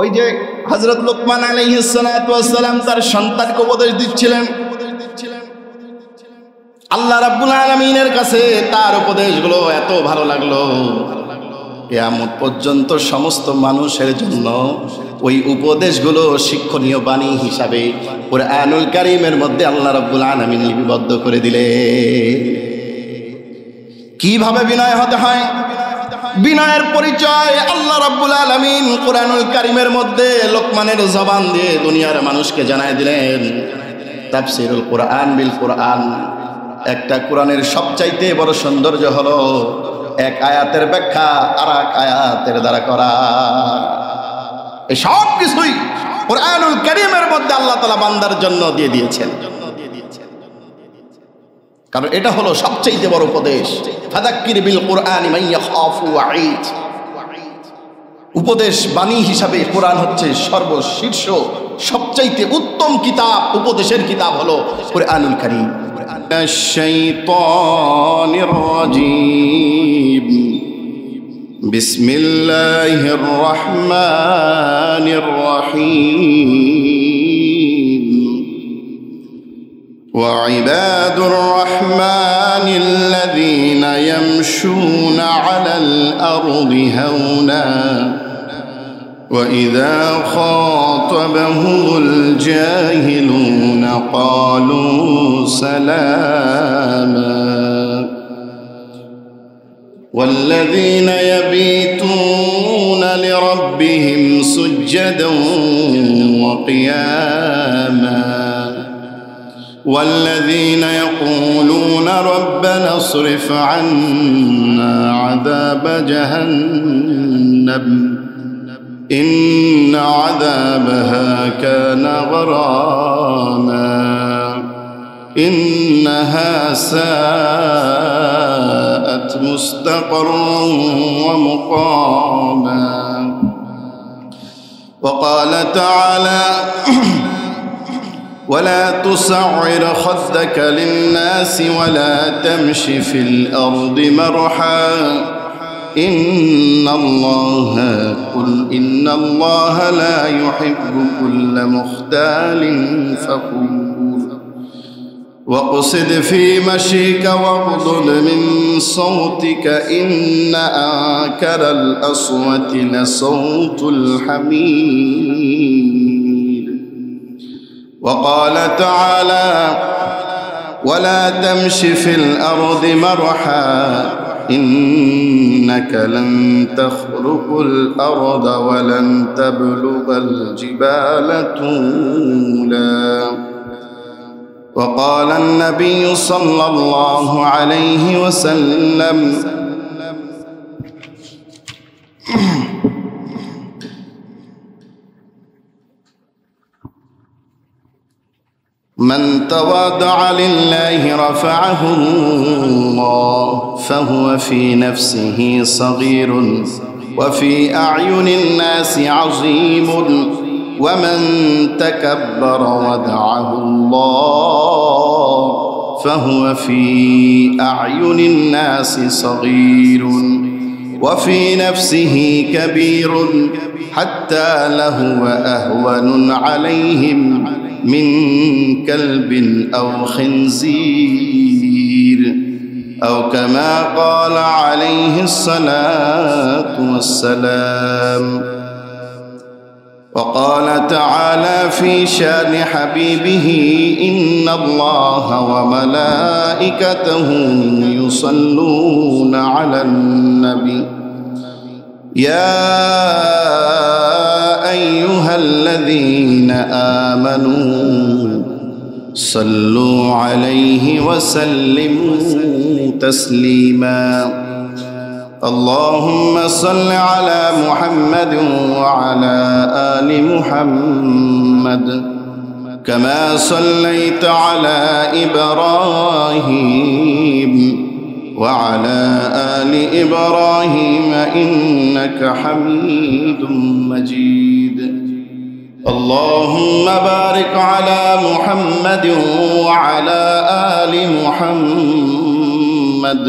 ওই যে হযরত লুকমান আলাইহিস সালাতু ওয়াস সালাম তার সন্তানকে উপদেশ দিচ্ছিলেন, আল্লাহ রাব্বুল আলামিনের কাছে তার উপদেশগুলো এত ভালো লাগলো, কিয়ামত পর্যন্ত সমস্ত মানুষের জন্য ওই উপদেশগুলো শিক্ষণীয় বাণী হিসাবে কুরআনুল কারীমের মধ্যে আল্লাহ রাব্বুল আলামিন লিপিবদ্ধ করে দিলেন। কিভাবে বিনয় হতে হয়, বিনয়ের পরিচয় আল্লাহ রাব্বুল আলামিন কুরআনুল কারীমের মধ্যে লোকমানের জবান দিয়ে দুনিয়ার মানুষকে জানায় দিলেন। তাফসীরুল কুরআন বিল কুরআন, একটা কোরআনের সবচাইতে বড় সৌন্দর্য হলো এক আয়াতের ব্যাখ্যা আর এক আয়াতের দ্বারা করা। এই সব কিছুই কুরআনুল কারীমের মধ্যে আল্লাহ তাআলা বান্দার জন্য দিয়ে দিয়েছেন, কারণ এটা হলো সবচাইতে বড় উপদেশ। ফাযাক্কির বিল কুরআনি মান ইয়াখাফু ওয়াঈদ, উপদেশ বাণী হিসাবে কোরআন হচ্ছে সর্বশীর্ষ সবচাইতে উত্তম কিতাব, উপদেশের কিতাব হলো কুরআনুল কারীম। আশ-শাইতানির রাজীম, বিসমিল্লাহির রহমানির রহিম। وعباد الرحمن الذين يمشون على الأرض هونا وإذا خاطبهم الجاهلون قالوا سلاما والذين يبيتون لربهم سجدا وقياما والذين يقولون ربنا اصرف عنا عذاب جهنم إن عذابها كان غراما إنها ساءت مستقرا ومقاما. وقال تعالى ولا تصعر خدك للناس ولا تمش في الأرض مرحا إن الله لا يحب كل مختال فخور واقصد في مشيك واغضض من صوتك إن أنكر الأصوات لصوت الحمير. وقال تعالى ولا تمش في الأرض مرحا إنك لن تخرق الأرض ولن تبلغ الجبال طولا. وقال النبي صلى الله عليه وسلم من تواضع لله رفعه الله فهو في نفسه صغير وفي أعين الناس عظيم ومن تكبر ودعه الله فهو في أعين الناس صغير وفي نفسه كبير حتى لهو أهون عليهم من كلب أو خنزير أو كما قال عليه الصلاة والسلام. وقال تعالى في شان حبيبه إن الله وملائكته يصلون على النبي يا أيها الذين آمنوا صلوا عليه وسلموا تسليما. اللهم صل على محمد وعلى آل محمد كما صليت على إبراهيم وعلى آل إبراهيم إنك حميد مجيد. اللهم بارك على محمد وعلى آل محمد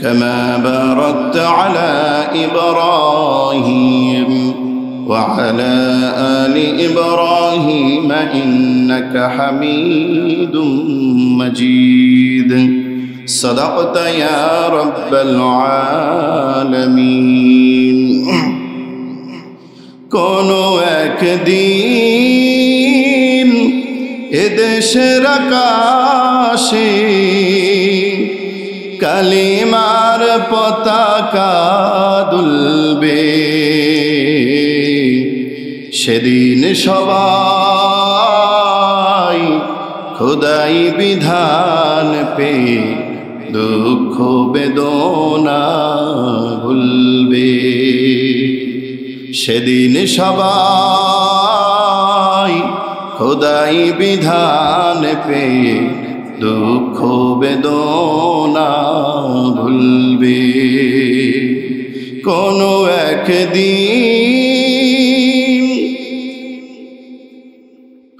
كما باركت على إبراهيم وعلى آل إبراهيم إنك حميد مجيد صدقت يا رب العالمين কোনো একদিন এদেশের আকাশে কালিমার পতাকা দুলবে সেদিন সবাই খোদাই বিধান পে দুঃখ বেদনা ভুলবে সেদিন সবাই খোদাই বিধান পে দুঃখ বেদনা ভুলবে কোনো একদিন।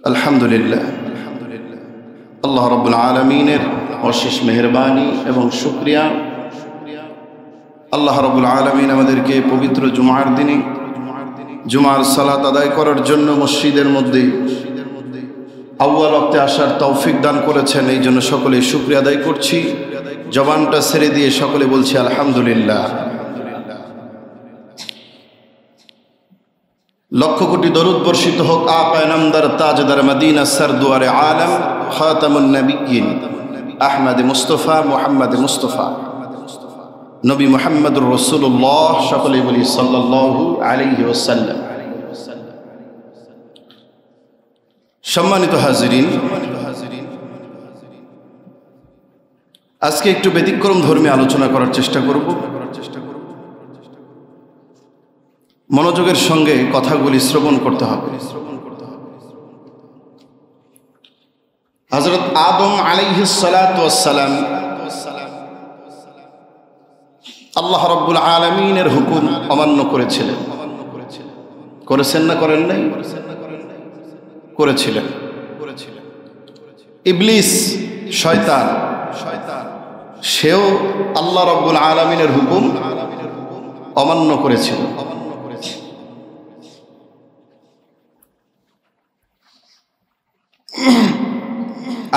আলহামদুলিল্লাহ, আল্লাহ রাব্বুল আলামিনের অশেষ মেহেরবানি এবং শুকরিয়া। আল্লাহ রাব্বুল আলামিন আমাদেরকে পবিত্র জুমার দিনে জুমার সালাত আদায় করার জন্য মসজিদের মধ্যে আউয়াল ওয়াক্তে আসার তৌফিক দান করেছেন, এই জন্য সকলে শুকরিয়া আদায় করছি। জবানটা ছেড়ে দিয়ে সকলে বলছি আলহামদুলিল্লাহ। লক্ষ কোটি দরুদ বর্ষিত হোক আকা নামদার তাজদার মদিনা সরদুয়ারে আলম খাতামুন নবিয়্যিন আহমদ মুস্তফা মুহাম্মদ মুস্তফা নবী মুহাম্মদুর রাসূলুল্লাহ, সকলেই বলি সাল্লাল্লাহু আলাইহি ওয়াসাল্লাম। সম্মানিত হাজিরিন, আজকে একটু ব্যতিক্রম ধর্মী আলোচনা করার চেষ্টা করব। মনোযোগের সঙ্গে কথাগুলি শ্রবণ করতে হবে। হযরত আদম আলাইহিস সালাতু ওয়াস সালাম আল্লাহ রাব্বুল আলামিনের হুকুম অমান্য করেছিলেন। করেছেন না করেন নাই? করেছিলেন। ইবলিস শয়তান সেও আল্লাহ রাব্বুল আলামিনের হুকুম অমান্য করেছিল।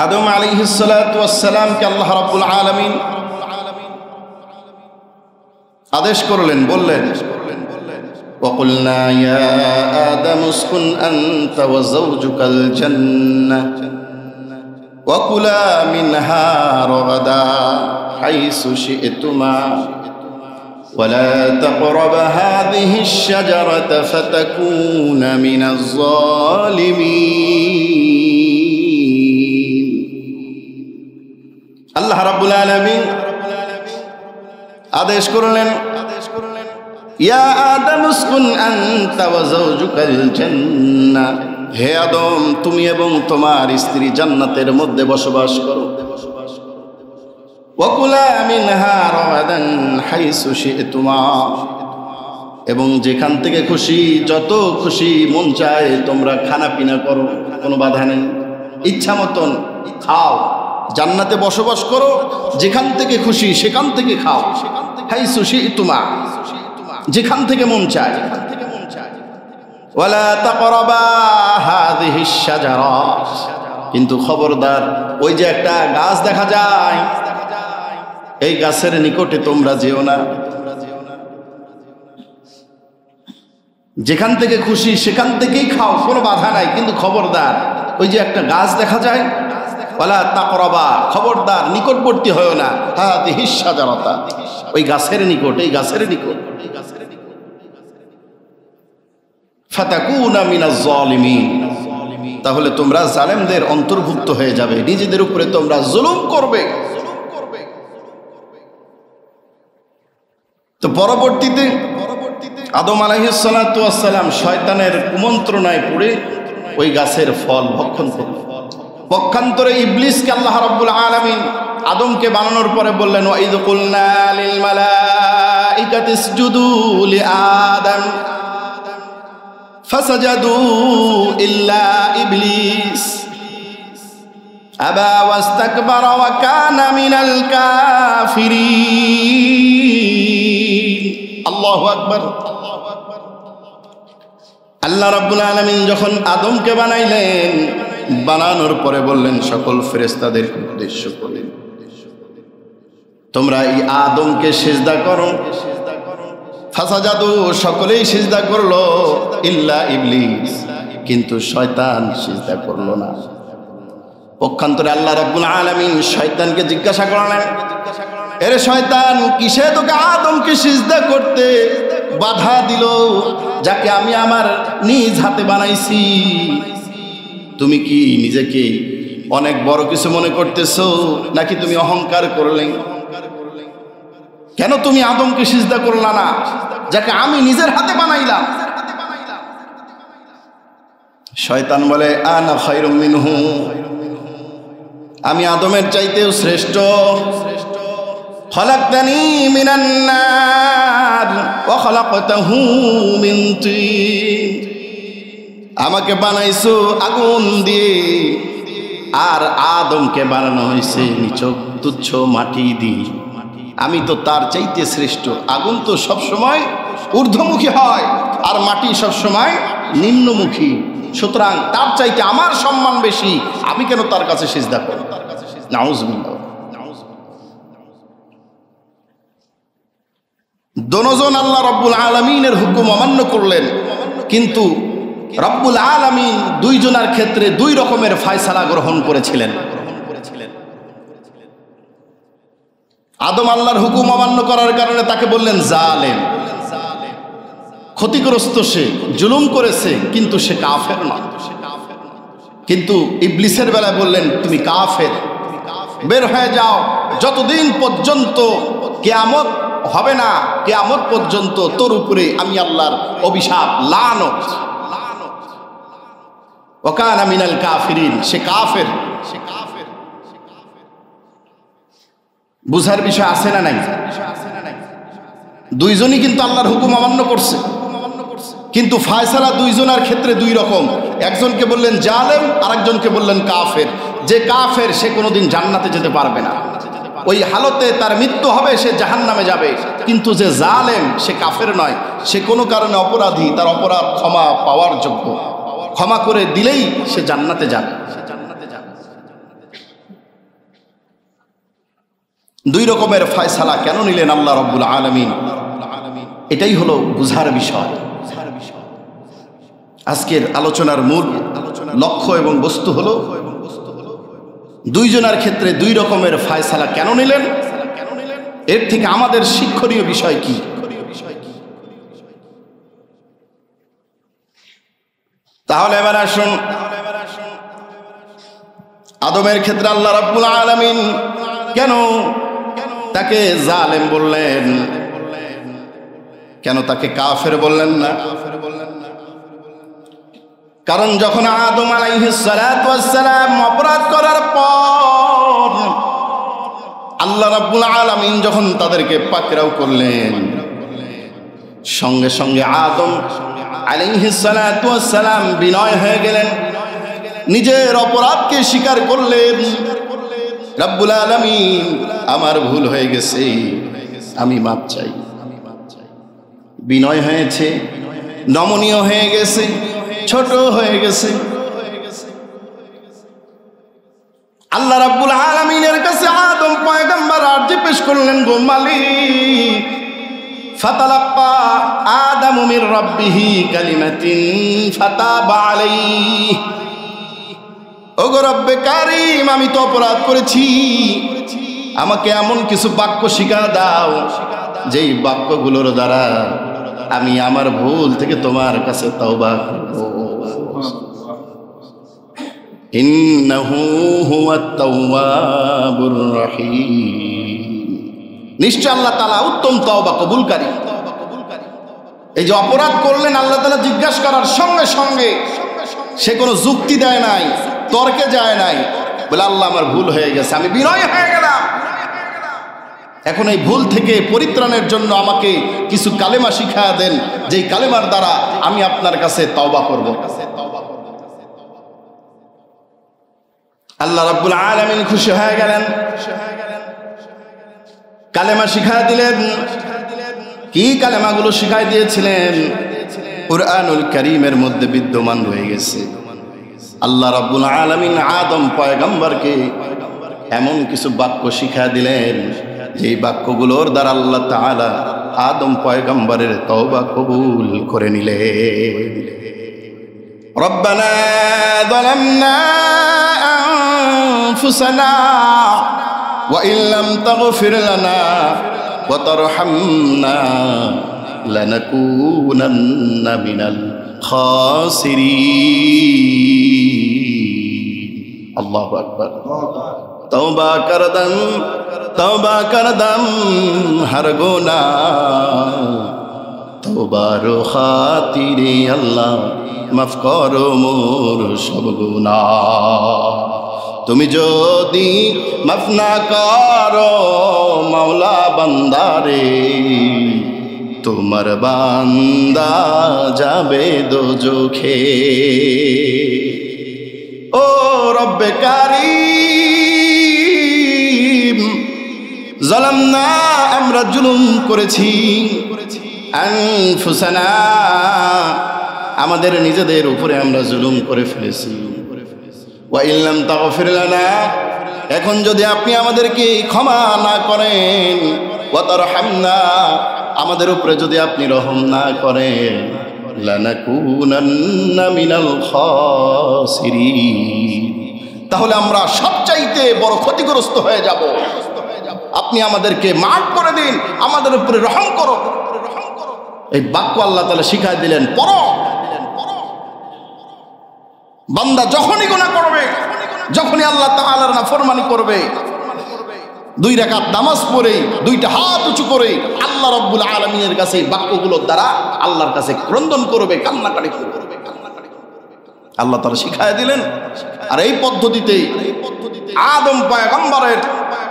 আদম আলাইহিস সালাতু ওয়াস সালামকে আল্লাহ রাব্বুল আলামিন আদেশ করলেন, বললেন وَقُلْنَا يَا آدَمُ اسْكُنْ أَنْتَ وَزَوْجُكَ الْجَنَّةَ وَكُلَا مِنْهَا رَغَدًا حَيْثُ شِئْتُمَا وَلَا تَقْرَبَا هَذِهِ الشَّجَرَةَ فَتَكُونَ مِنَ الظَّالِمِينَ। আল্লাহ রাব্বুল আলামিন আদেশ করলেন, ইয়া আদম উসকুন আনতা ওয়া যাওজুকাল জান্নাহ, হে আদম তুমি এবং তোমার স্ত্রী জান্নাতের মধ্যে বসবাস করো। ওয়া কুলা মিনহা রাগাদান হাইসু শি'তুমা, এবং যেখান থেকে খুশি যত খুশি মন চায় তোমরা খানা পিনা করো, কোনো বাধা নেই, ইচ্ছা মতন খাও, জান্নাতে বসবাস করো, যেখান থেকে খুশি সেখান থেকে খাও। হাইসু শি'তুমা, যেখান থেকে মন চায়। ওয়ালা তাকরাবা হাযিহিশ শাজারা, কিন্তু খবরদার ওই যে একটা গাছ দেখা যায় এই গাছের নিকটে তোমরা যেও না। যেখান থেকে খুশি সেখান থেকেই খাও, কোনো বাধা নাই, কিন্তু খবরদার ওই যে একটা গাছ দেখা যায়, ওয়ালা তাকরাবা, খবরদার নিকটবর্তী হয়ো না, হাযিহিশ শাজারাতা, ওই গাছের নিকট, এই গাছের নিকট। ফাতাকুনা মিনাজ জালিমিন, তাহলে তোমরা জালেমদের অন্তর্ভুক্ত হয়ে যাবে, নিজেদের উপরে তোমরা জুলুম করবে। তো পরবর্তীতে আদম আলাইহিস সালাতু ওয়াস সালাম শয়তানের কুমন্ত্রণায় পড়ে ওই গাছের ফল ভক্ষণ করলেন। পক্ষান্তরে ইবলিসকে আল্লাহ রাব্বুল আলামিন আদমকে বানানোর পরে বললেন, ওয়া ইয কুলনা লিল মালাইকাতি ইসজুদু লি আদম ফাসাজাদু ইল্লা ইবলিস আবা ওয়াস্তাকবারা ওয়া কানা মিনাল কাফিরিন। আল্লাহু আকবার। আল্লাহ রাব্বুল আলামিন যখন আদমকে বানাইলেন, বানানোর পরে বললেন সকল ফেরেশতাদের উদ্দেশ্য করে, তোমরা এই আদমকে সিজদা করো। ফাসাজাদু, সকলেই সিজদা করলো, ইল্লা ইবলিস, কিন্তু শয়তান সিজদা করলো না। পক্ষান্তরে আল্লাহ রাব্বুল আলামিন শয়তানকে জিজ্ঞাসা করলেন, এরে শয়তান, কিসে তোকে আদমকে সিজদা করতে বাধা দিল, যাকে আমি আমার নিজ হাতে বানাইছি? তুমি কি নিজেকে অনেক বড় কিছু মনে করতেছো, নাকি তুমি অহংকার করলে? কেন তুমি আদমকে সিজদা করলা না, যাকে আমি নিজের হাতে বানাইলাম? শয়তান বলে, আনা খায়রুম মিনহু, আমি আদমের চাইতেও শ্রেষ্ঠ। খলাকতানি মিনান নার ওয়া খলাকতাহু মিন তিন, আমাকে বানাইছো আগুন দিয়ে, আর আদমকে বানানো হয়েছে নিছক তুচ্ছ মাটি দিয়ে। আমি তো তার চাইতে শ্রেষ্ঠ। আগুন তো সবসময় ঊর্ধ্বমুখী হয়, আর মাটি সবসময় নিম্নমুখী। সুতরাং তার চাইতে আমার সম্মান বেশি, আমি কেন তার কাছে সিজদা করব? নাউজুবিল্লাহ। দোনোজন আল্লাহ রব্বুল আলামিনের হুকুম অমান্য করলেন, কিন্তু রব্বুল আলামিন দুইজনের ক্ষেত্রে দুই রকমের ফয়সালা গ্রহণ করেছিলেন। আদম আল্লাহর হুকুম অমান্য করার কারণে তাকে বললেন জালেম, ক্ষতিগ্রস্ত, সে জুলুম করেছে, কিন্তু সে কাফের নয়। কিন্তু ইবলিসের বেলায় বললেন, তুমি কাফের, বের হয়ে যাও, যতদিন পর্যন্ত কিয়ামত হবে না, কিয়ামত পর্যন্ত তোর উপরে আমি আল্লাহর অভিশাপ, লানত। ওয়াকানা মিনাল কাফিরিন, সে কাফের। বুঝার বিষয় আছে না নাই? দুইজনই কিন্তু আল্লাহর হুকুম অমান্য করছে, কিন্তু ফয়সালা দুইজনের ক্ষেত্রে দুই রকম। একজনকে বললেন জালেম, আরেকজনকে বললেন কাফের। যে কাফের সে কোনোদিন জান্নাতে যেতে পারবে না, ওই হালতে তার মৃত্যু হবে, সে জাহান্নামে যাবে। কিন্তু যে জালেম, সে কাফের নয়, সে কোনো কারণে অপরাধী, তার অপরাধ ক্ষমা পাওয়ার যোগ্য, ক্ষমা করে দিলেই সে জান্নাতে যাবে। দুই রকমের ফয়সালা কেন নিলেন আল্লাহ রাব্বুল আলামিন? এটাই হলো বুঝার বিষয়। আজকের আলোচনার মূল লক্ষ্য এবং বস্তু হলো দুইজনের ক্ষেত্রে দুই রকমের ফয়সালা কেন নিলেন, এর থেকে আমাদের শিক্ষণীয় বিষয় কি? তাহলে এবার আসুন, আদমের ক্ষেত্রে আল্লাহ রাব্বুল আলামিন কেন তাকে জালেম বললেন, কেন তাকে কাফের বললেন না? কারণ যখন আদম আলাইহিস সালাতু ওয়াস সালাম অপরাধ করার পর আল্লাহ রাব্বুল আলামিন যখন তাদেরকে পাকড়াও করলেন, সঙ্গে সঙ্গে আদম আলাইহিস সালাতু ওয়াস সালাম বিনয় হয়ে গেলেন, নিজের অপরাধকে স্বীকার করলেন। রাব্বুল আলামিন, আমার ভুল হয়ে গেছে, আমি মাপ চাই। বিনয় হয়েছে, নমনীয় হয়ে গেছে, ছোট হয়ে গেছে। আল্লাহ রাব্বুল আলামিনের কাছে আদম পয়গম্বর আরজি পেশ করলেন, গো মালিক, ফাতালাক্কা আদামু মির রাব্বিহি কালিমাতিন ফাতাবা আলাইহি। ওগো রব্বে কারীম, আমি তো অপরাধ করেছি, আমাকে এমন কিছু বাক্য শিখা দাও যেই বাক্যগুলোর দ্বারা আমি আমার ভুল থেকে তোমার কাছে তওবা করব। ইন্নাহু হুয়াত তাওয়াবুর রহিম, নিশ্চয় আল্লাহ তাআলা উত্তম তওবা কবুলকারী। এই যে অপরাধ করলেন, আল্লাহ তাআলা জিজ্ঞাসা করার সঙ্গে সঙ্গে সে কোনো যুক্তি দেয় নাই, তর্কে যায় নাই, বলে আল্লাহ আমার ভুল হয়ে গেছে, আমি বিনয় হয়ে গেলাম। এখন এই ভুল থেকে পরিত্রাণের জন্য আমাকে কিছু কালেমা শিক্ষা দেন, যেই কালেমার দ্বারা আমি আপনার কাছে তওবা করব। আল্লাহ রাব্বুল আলামিন খুশি হয়ে গেলেন, কালেমা শিখায় দিলেন। কি কালেমাগুলো শিখাই দিয়েছিলেন? কুরআনুল কারীমের মধ্যে বিদ্যমান রয়ে গেছে। আল্লাহ রাব্বুল আলামিন আদম পয়গম্বরকে এমন কিছু বাক্য শিক্ষা দিলেন, যেই বাক্যগুলোর দ্বারা আল্লাহ তাআলা আদম পয়গম্বরের তওবা কবুল করে নিলেন। রব্বানা যালামনা আনফুসানা ওয়া ইল্লাম তাগফির লানা ওয়া তারহামনা লানাকুনান্না মিনাল খাসিরিন। আল্লাহু আকবার। তওবা করদম হর গুনাহ, তওবার খাতিরে আল্লাহ মাফ করো মোর সব গুনাহ। তুমি যদি মাফ না করো মাওলা বান্দারে, তোমার বান্দা যাবে দোজখে। ও রব্বে কারীম, জালামনা আমরা জুলুম করেছি, আনফুসানা আমাদের নিজেদের উপরে আমরা জুলুম করে ফেলেছি। ওয়া ইল্লাম তাগফির লানা, এখন যদি আপনি আমাদেরকে ক্ষমা না করেন, ওয়া তারহামনা আমাদের উপরে যদি আপনি রহম না করেন, লানাকুনান্না মিনাল খাসিরিন, তাহলে আমরা সবচাইতে বড় ক্ষতিগ্রস্ত হয়ে যাব। আপনি আমাদেরকে মাফ করে দিন, আমাদের উপরে রহম করো। এই বাক্য আল্লাহ তাআলা শিখাই দিলেন। পড়ো, বান্দা যখনই গুনাহ করবে, যখনই আল্লাহ তাআলার নাফরমানি করবে, 2 রাকাত নামাজ পড়ে 2টা হাত উঁচু করে আল্লাহ রাব্বুল আলামিনের কাছে এই বাক্যগুলোর দ্বারা আল্লাহর কাছে ক্রন্দন করবে, কান্নাকাটি করবে। আল্লাহ তাআলা শিখায় দিলেন। আর এই পদ্ধতিতে আদম পয়গম্বরের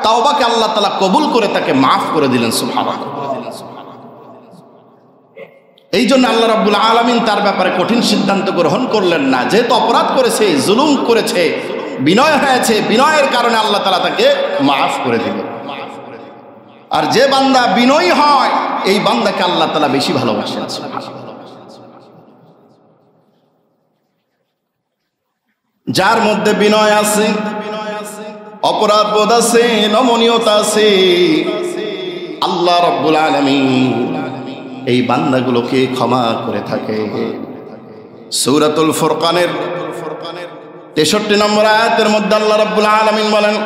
তাওবাকে আল্লাহ তাআলা কবুল করে তাকে মাফ করে দিলেন। সুবহানাল্লাহ। এই জন্য আল্লাহ রাব্বুল আলামিন তার ব্যাপারে কঠিন সিদ্ধান্ত গ্রহণ করলেন না। যেহেতু অপরাধ করেছে, জুলুম করেছে, বিনয় হয়েছে, বিনয়ের কারণে আল্লাহ তাআলা তাকে মাফ করে দিলেন। আর যে বান্দা বিনয়ী হয়, এই বান্দাকে আল্লাহ তাআলা বেশি ভালোবাসেন। যার মধ্যে বিনয় আছে, অপরাধ বোধ আছে, নমনীয়তা আছে, আল্লাহ রাব্বুল আলামিন এই বান্দাগুলোকে ক্ষমা করে থাকে। সূরাতুল ফুরকানের 63 নম্বর আয়াতের মধ্যে আল্লাহ রাব্বুল আলামিন বলেন,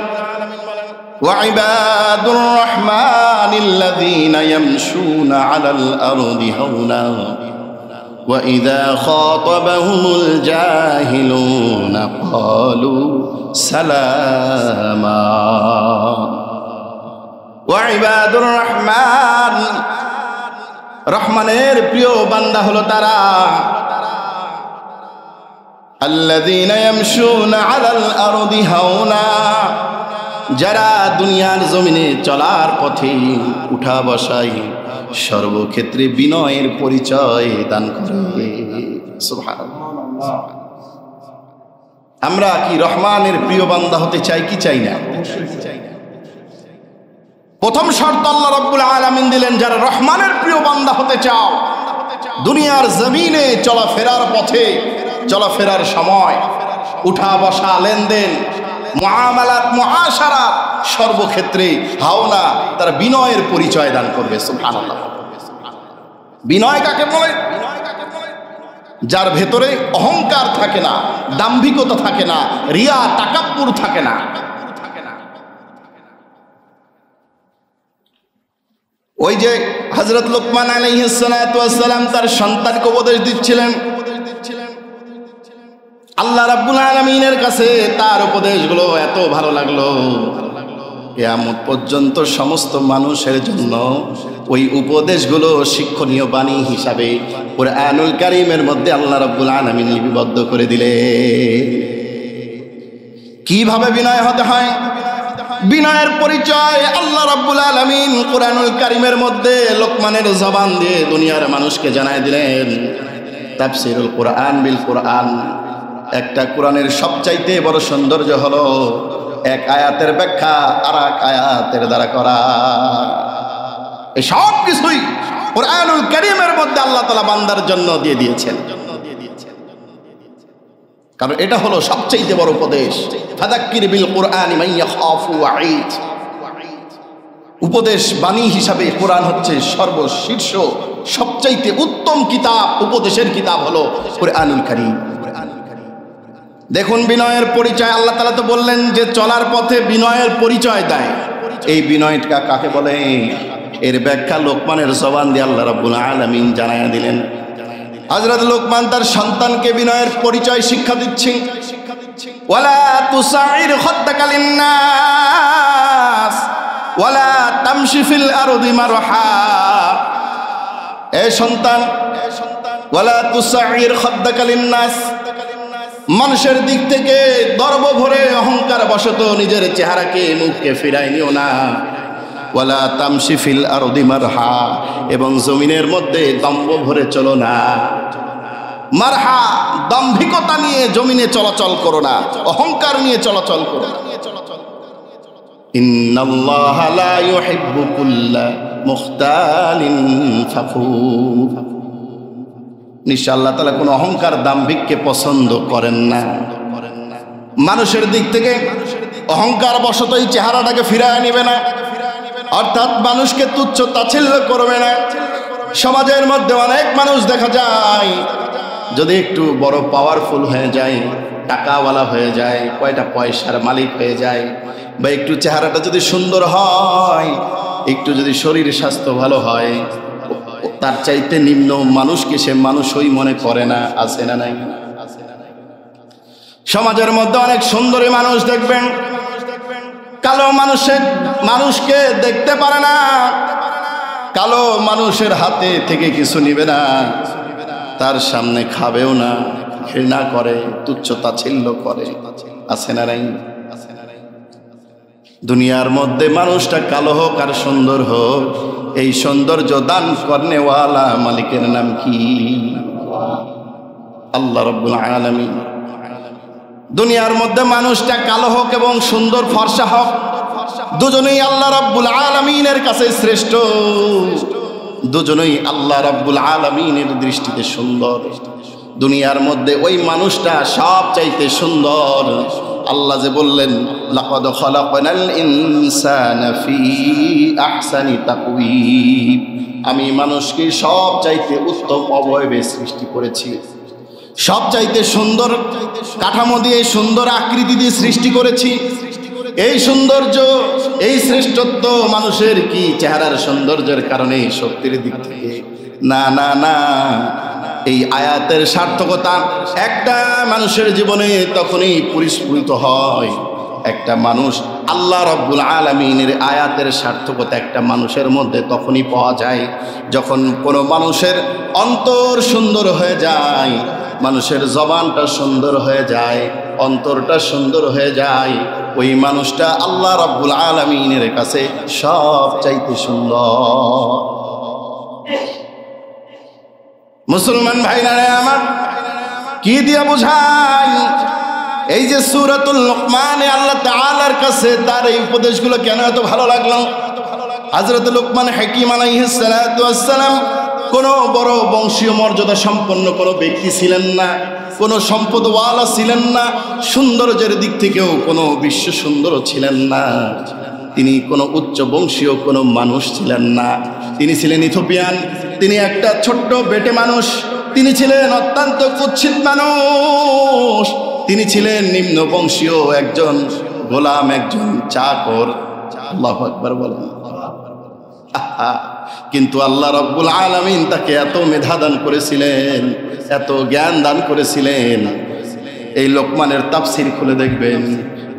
ওয়া ইবাদুর রহমানিল্লাযীনা ইয়ামশুনা আলাল আরদি হাওনা ওয়া ইযা খাতাবাহুমুল জাহিলুনা ক্বালু সালামা। ওয়া ইবাদুর রহমান, রহমানের প্রিয় বান্দা হলো তারা, আল্লাযীনা ইয়ামশুনা আলাল আরদি হাওনা, যারা দুনিয়ার জমিনে চলার পথে উঠা বসায় সর্বক্ষেত্রে বিনয়ের পরিচয় দান করে। সুবহানাল্লাহ। আমরা কি রহমানের প্রিয় বান্দা হতে চাই কি চাই না? প্রথম শর্ত আল্লাহ রাব্বুল আলামিন দিলেন, যারা রহমানের প্রিয় বান্দা হতে চাও, দুনিয়ার জমিনে চলাফেরার পথে, চলাফেরার সময়, উঠা বসা, লেনদেন, মুআমালাত, মুআশারাত, সর্বক্ষেত্রে হাওনা, তারা বিনয়ের পরিচয় দান করবে। সুবহানাল্লাহ। বিনয় কাকে বলে? যার ভেতরে অহংকার থাকে না, দাম্ভিকতা থাকে না, রিয়া তাকাব্বুর থাকে না। ওই যে হযরত লুকমান আলাইহিস সালাতু ওয়াস সালাম তার সন্তানকে উপদেশ দিচ্ছিলেন, আল্লাহ রাব্বুল আলামিনের কাছে তার উপদেশগুলো এত ভালো লাগলো, কিয়ামত পর্যন্ত সমস্ত মানুষের জন্য ওই উপদেশগুলো শিক্ষণীয় বাণী হিসাবে কুরআনুল কারীমের মধ্যে আল্লাহ রাব্বুল আলামিন লিপিবদ্ধ করে দিলেন। কিভাবে বিনয় হতে হয়, বিনয়ের পরিচয় আল্লাহ রাব্বুল আলামিন কুরআনুল কারীমের মধ্যে লোকমানের জবান দিয়ে দুনিয়ার মানুষকে জানায় দিলেন। তাফসীরুল কুরআন বিল কুরআন, একটা কোরআনের সবচাইতে বড় সৌন্দর্য হলো এক আয়াতের ব্যাখ্যা আর এক আয়াতের দ্বারা করা। এই সব কিছুই কুরআনুল কারীমের মধ্যে আল্লাহ তাআলা বান্দার জন্য দিয়ে দিয়েছেন। কারণ এটা হলো সবচেয়ে বড় উপদেশ। ফাযাক্কির বিল কুরআনি মান ইয়াখাফু ওয়াঈদ। উপদেশ বাণী হিসাবে কোরআন হচ্ছে সর্বশীর্ষ সবচাইতে উত্তম কিতাব। উপদেশের কিতাব হলো কুরআনুল কারীম। দেখুন বিনয়ের পরিচয় আল্লাহ তাআলা তো বললেন যে চলার পথে বিনয়ের পরিচয় দেয়। এই বিনয়টা কাকে বলে? এর ব্যাখ্যা লোকমানের জবান দিয়ে আল্লাহ রাব্বুল আলামিন জানায়া দিলেন। হযরত লোকমান তার সন্তানকে বিনয়ের পরিচয় শিক্ষা দিচ্ছেন। ওয়ালা তুসাইর খাদ্দাকা লিন্নাস ওয়ালা তামশি ফিল আরদি মারহা। এ সন্তান, ওয়ালা তুসাইর খাদ্দাকা লিন্নাস, মানুষের দিক থেকে গর্ব ভরে অহংকার বশত নিজের চেহারাকে মুখকে ফিরাই নিও না। ওয়ালা তামশি ফিল আরদি মারহা, এবং জমিনের মধ্যে দম্ভ ভরে চলো না। মারহা, দাম্ভিকতা নিয়ে জমিনে চলাচল করো না, অহংকার নিয়ে চলাচল করো। ইন্নাল্লাহা লা ইউহিব্বু কুল্লা মুখতালিন ফাখুর। নিশ্চয় আল্লাহ তাআলা কোনো অহংকার দাম্ভিককে পছন্দ করেন না। মানুষের দিক থেকে অহংকার বশতই চেহারাটাকে ফিরায় নেবে না, অর্থাৎ মানুষকে তুচ্ছ তাচ্ছিল্য করবে না। সমাজের মধ্যে অনেক মানুষ দেখা যায় যদি একটু বড় পাওয়ারফুল হয়ে যায়, টাকাওয়ালা হয়ে যায়, কয়টা পয়সার মালিক হয়ে যায়, বা একটু চেহারাটা যদি সুন্দর হয়, একটু যদি শরীর স্বাস্থ্য ভালো হয়, তার চাইতে নিম্ন মানুষকে সে মানুষই মনে করে না। আছে না নাই? সমাজের মধ্যে অনেক সুন্দরী মানুষ দেখবেন, কালো মানুষকে দেখতে পারে না, কালো মানুষের হাতে থেকে কিছু নিবে না, তার সামনে খাবেও না, ঘৃণা করে, তুচ্ছ তাচ্ছিল্য করে। আছে না নাই? দুনিয়ার মধ্যে মানুষটা কালো হোক আর সুন্দর হোক, এই সৌন্দর্য দান করনেওয়ালা মালিকের নাম কি? আল্লাহ রাব্বুল আলামিন। দুনিয়ার মধ্যে মানুষটা কালো হোক এবং সুন্দর ফর্সা হোক, দুজনেই আল্লাহ রাব্বুল আলামিনের কাছে শ্রেষ্ঠ, দুজনেই আল্লাহ রাব্বুল আলামিনের দৃষ্টিতে সুন্দর। দুনিয়ার মধ্যে ওই মানুষটা সব চাইতে সুন্দর। আল্লাহ যে বললেন লাকাদ খালাকনাল ইনসানা ফি আহসানি তাকওয়িম, আমি মানুষকে সব চাইতে উত্তম অবয়বে সৃষ্টি করেছি, সব চাইতে সুন্দর কাঠামো দিয়ে, সুন্দর আকৃতি দিয়ে সৃষ্টি করেছি। এই সৌন্দর্য, এই শ্রেষ্ঠত্ব মানুষের কি চেহারার সৌন্দর্যের কারণে, শক্তির দিক থেকে? না না না। এই আয়াতের সার্থকতা একটা মানুষের জীবনে তখনই পরিস্ফুটিত হয়, একটা মানুষ আল্লাহ রাব্বুল আলামিনের আয়াতের সার্থকতা একটা মানুষের মধ্যে তখনই পাওয়া যায় যখন কোনো মানুষের অন্তর সুন্দর হয়ে যায়, মানুষের জবানটা সুন্দর হয়ে যায়, অন্তরটা সুন্দর হয়ে যায়। ওই মানুষটা আল্লাহ রাব্বুল আলামিনের কাছে সব চাইতে সুন্দর। মুসলমান ভাইরা আমার, কি দিয়া বোঝাই? এই যে সূরাতুল লুকমানে আল্লাহ তাআলার কাছে তার এই উপদেশগুলো কেন এত ভালো লাগলো? হযরত লুকমান হাকিম আলাইহিস সালাতু ওয়াস সালাম কোনো বড় বংশীয় মর্যাদা সম্পন্ন কোনো ব্যক্তি ছিলেন না, কোনো সম্পদওয়ালা ছিলেন না, সৌন্দর্যের দিক থেকেও কোনো বিশ্ব সুন্দরও ছিলেন না, তিনি কোনো উচ্চ বংশীয় কোনো মানুষ ছিলেন না। তিনি ছিলেন ইথিওপিয়ান, তিনি একটা ছোট্ট বেটে মানুষ, তিনি ছিলেন অত্যন্ত কুৎসিত মানুষ, তিনি ছিলেন নিম্ন বংশীয় একজন গোলাম, একজন চাকর। আল্লাহু আকবার বলেন। কিন্তু আল্লাহ রাব্বুল আলামিন তাকে এত মেধা দান করেছিলেন, এত জ্ঞান দান করেছিলেন। এই লোকমানের তাফসীর খুলে দেখবেন,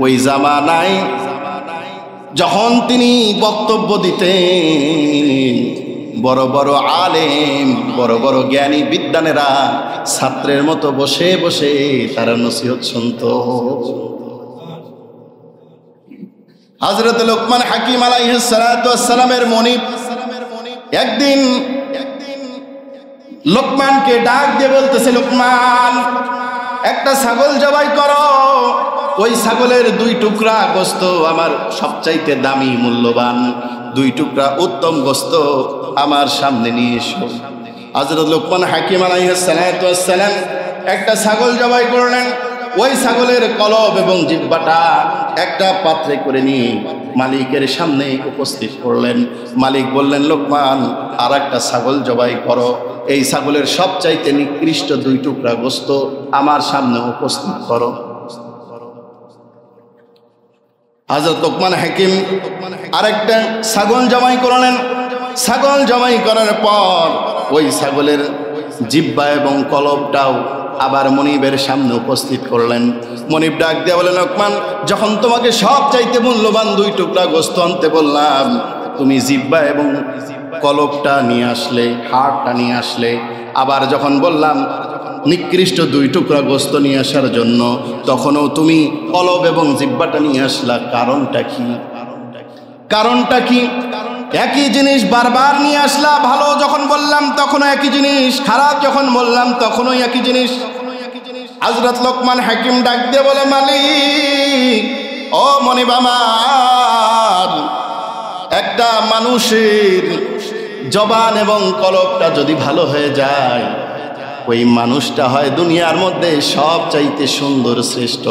ওই জামানায় যখন তিনি বক্তব্য দিতেন, বড় বড় আলেম, বড় বড় জ্ঞানী বিদ্বানেরা ছাত্রের মতো বসে বসে তারা নসিহত শুনত। হযরত লোকমান হাকিম আলাইহিস সালাতু ওয়াস সালামের মনিব একদিন লোকমানকে ডাক দিয়ে বলতেছে, লোকমান, একটা ছাগল জবাই করো, ওই ছাগলের 2 টুকরা গোশত আমার সবচাইতে দামি মূল্যবান, 2 টুকরা উত্তম গোশত আমার সামনে নিয়ে এসো। হযরত লোকমান হাকিম আলাইহিস সালাতু ওয়াস সালাম একটা ছাগল জবাই করলেন। ওই ছাগলের কলব এবং জিহ্বাটা একটা পাত্রে করে নিয়ে মালিকের সামনে উপস্থিত করলেন। মালিক বললেন, লোকমান, আর একটা ছাগল জবাই করো। এই ছাগলের সবচাইতে নিকৃষ্ট 2 টুকরা গোশত আমার সামনে উপস্থিত করো। হযরত লোকমান হাকিম আরেকটা ছাগল জবাই করলেন। ছাগল জবাই করার পর ওই ছাগলের জিহ্বা এবং কলবটাও আবার মনিবের সামনে উপস্থিত করলেন। মনিব ডাক দিয়ে বলেন, লোকমান, যখন তোমাকে সবচাইতে মূল্যবান 2 টুকরা গোশত আনতে বললাম, তুমি জিহ্বা এবং কলবটা নিয়ে আসলে, হাড়টা নিয়ে আসলে। আবার যখন বললাম নিকৃষ্ট 2 টুকরা গোশত নিয়ে আসার জন্য, তখনও তুমি কলব এবং জিহ্বাটা নিয়ে আসলা। কারণটা কি? কারণটা কি? একই জিনিস বারবার নিয়ে আসলা। ভালো যখন বললাম তখনও একই জিনিস, খারাপ যখন বললাম তখনও একই জিনিস। হযরত লোকমান হাকিম ডাক দিয়ে বলে, মালিক, ও মনিব আমার, একটা মানুষের জবান এবং কলবটা যদি ভালো হয়ে যায়, ওই মানুষটা হয় দুনিয়ার মধ্যে সবচাইতে সুন্দর, শ্রেষ্ঠ।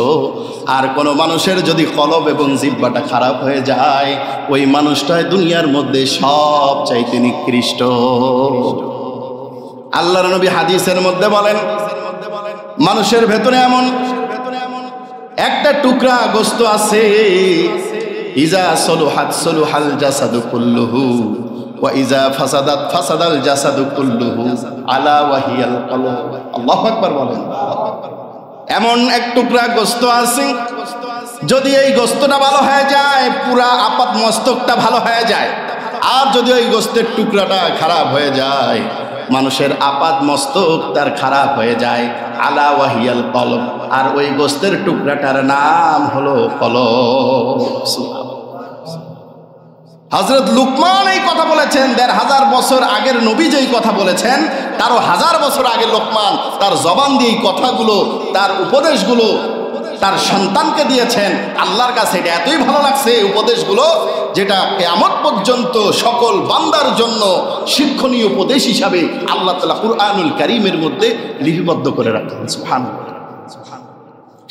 আর কোনো মানুষের যদি কলব এবং জিহ্বাটা খারাপ হয়ে যায়, ওই মানুষটা হয় দুনিয়ার মধ্যে সবচাইতে নিকৃষ্ট। আল্লাহর নবী হাদিসের মধ্যে বলেন, মানুষের ভেতরে এমন একটা টুকরা গোশত আছে, ইজা সলুহাত সলুহাল জাসাদু কুল্লুহু ওয়া ইজা ফাসাদাত ফাসাদাল জাসাদু কুল্লুহু আলা ওয়াহিয়াল কলব। আল্লাহু আকবার বলেন। এমন এক টুকরা গোশত আছে, যদি এই গোশতটা ভালো হয়ে যায়, পুরা আপাত মস্তকটা ভালো হয়ে যায়। আর যদি ওই গোশতের টুকরাটা খারাপ হয়ে যায়, মানুষের আপাত মস্তক তার খারাপ হয়ে যায়। আলা ওয়াহিয়াল কলব, আর ওই গোশতের টুকরাটার নাম হলো কলব। হযরত লুকমান এই কথা বলেছেন ১৫০০ বছর আগের নবী যেই কথা বলেছেন, তারও 1000 বছর আগে লোকমান তার জবান দিয়ে এই কথাগুলো, তার উপদেশগুলো তার সন্তানকে দিয়েছেন। আল্লাহর কাছে এটা এতই ভালো লাগছে এই উপদেশগুলো, যেটা কিয়ামত পর্যন্ত সকল বান্দার জন্য শিক্ষণীয় উপদেশ হিসাবে আল্লাহ তাআলা কুরআনুল কারীমের মধ্যে লিপিবদ্ধ করে রাখেন। সুবহানাল্লাহ।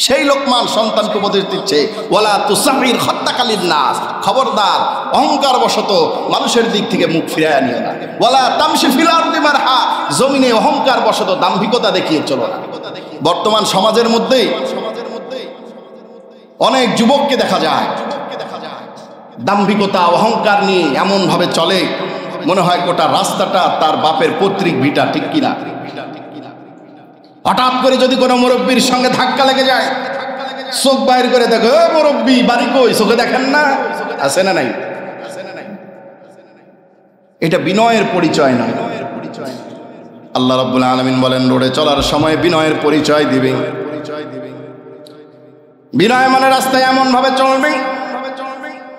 সেই লোকমান সন্তানকে উপদেশ দিচ্ছে, ওয়ালা তুসাহির খাত্তাকালিন নাস, খবরদার অহংকার বশত মানুষের দিক থেকে মুখ ফিরায় নিও না। ওয়ালা তামশি ফিল আরদি মারহা, জমিনে অহংকার বশত দাম্ভিকতা দেখিয়ে চলো না। বর্তমান সমাজের মধ্যে অনেক যুবককে দেখা যায় দাম্ভিকতা, অহংকার নিয়ে এমন ভাবে চলে, মনে হয় গোটা রাস্তাটা তার বাপের পৈতৃক ভিটা। ঠিক কিনা? হঠাৎ করে যদি কোনো মুরব্বীর সঙ্গে ধাক্কা লেগে যায়, চোখ বাইর করে দেখো, মুরব্বী বাড়ি কই, চোখে দেখেন না? আছে না নাই? এটা বিনয়ের পরিচয় নয়। আল্লাহ রাব্বুল আলামিন বলেন, রোডে চলার সময় বিনয়ের পরিচয় দিবে। বিনয় মানে রাস্তায় এমন ভাবে চলবে,